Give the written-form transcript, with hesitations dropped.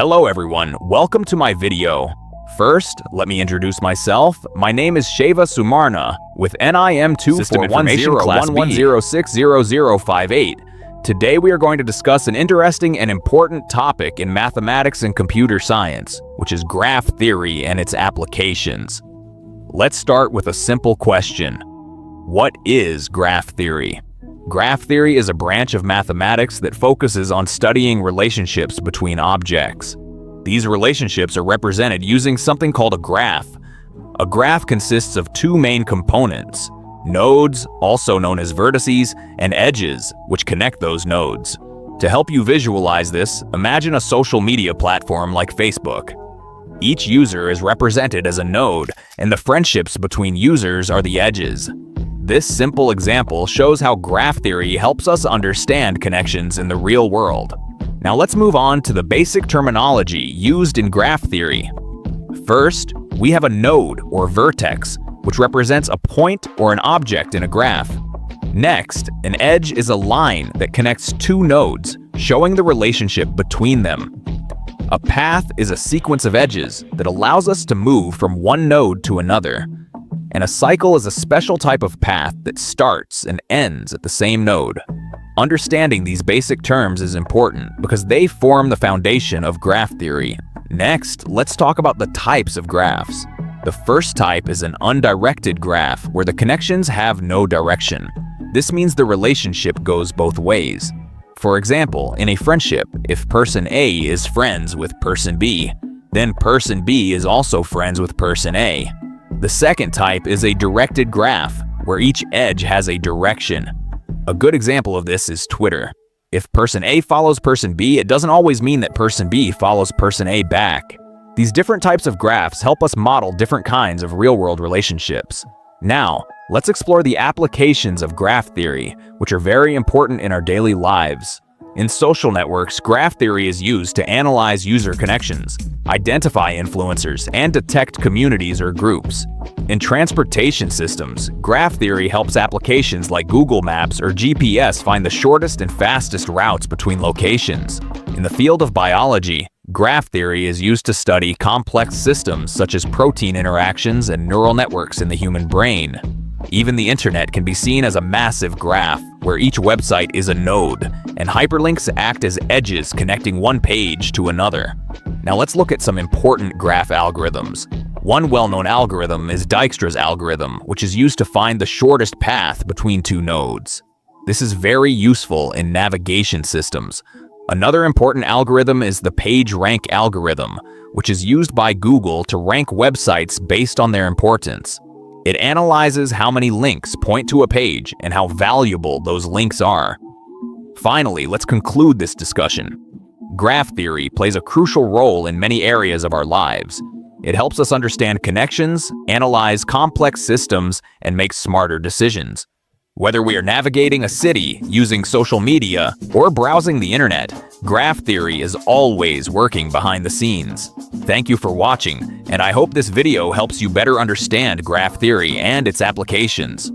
Hello everyone, welcome to my video. First, let me introduce myself. My name is Sheva Sumarna with NIM 24101160058. Today we are going to discuss an interesting and important topic in mathematics and computer science, which is graph theory and its applications. Let's start with a simple question. What is graph theory? Graph theory is a branch of mathematics that focuses on studying relationships between objects. These relationships are represented using something called a graph. A graph consists of two main components: nodes, also known as vertices, and edges, which connect those nodes. To help you visualize this, imagine a social media platform like Facebook. Each user is represented as a node, and the friendships between users are the edges. This simple example shows how graph theory helps us understand connections in the real world. Now let's move on to the basic terminology used in graph theory. First, we have a node or vertex, which represents a point or an object in a graph. Next, an edge is a line that connects two nodes, showing the relationship between them. A path is a sequence of edges that allows us to move from one node to another. And a cycle is a special type of path that starts and ends at the same node. Understanding these basic terms is important because they form the foundation of graph theory. Next, let's talk about the types of graphs. The first type is an undirected graph where the connections have no direction. This means the relationship goes both ways. For example, in a friendship, if person A is friends with person B, then person B is also friends with person A. The second type is a directed graph, where each edge has a direction. A good example of this is Twitter. If person A follows person B, it doesn't always mean that person B follows person A back. These different types of graphs help us model different kinds of real-world relationships. Now, let's explore the applications of graph theory, which are very important in our daily lives. In social networks, graph theory is used to analyze user connections, identify influencers, and detect communities or groups. In transportation systems, graph theory helps applications like Google Maps or GPS find the shortest and fastest routes between locations. In the field of biology, graph theory is used to study complex systems such as protein interactions and neural networks in the human brain. Even the internet can be seen as a massive graph, where each website is a node, and hyperlinks act as edges connecting one page to another. Now let's look at some important graph algorithms. One well-known algorithm is Dijkstra's algorithm, which is used to find the shortest path between two nodes. This is very useful in navigation systems. Another important algorithm is the PageRank algorithm, which is used by Google to rank websites based on their importance. It analyzes how many links point to a page and how valuable those links are. Finally, let's conclude this discussion. Graph theory plays a crucial role in many areas of our lives. It helps us understand connections, analyze complex systems, and make smarter decisions. Whether we are navigating a city, using social media, or browsing the internet, graph theory is always working behind the scenes. Thank you for watching, and I hope this video helps you better understand graph theory and its applications.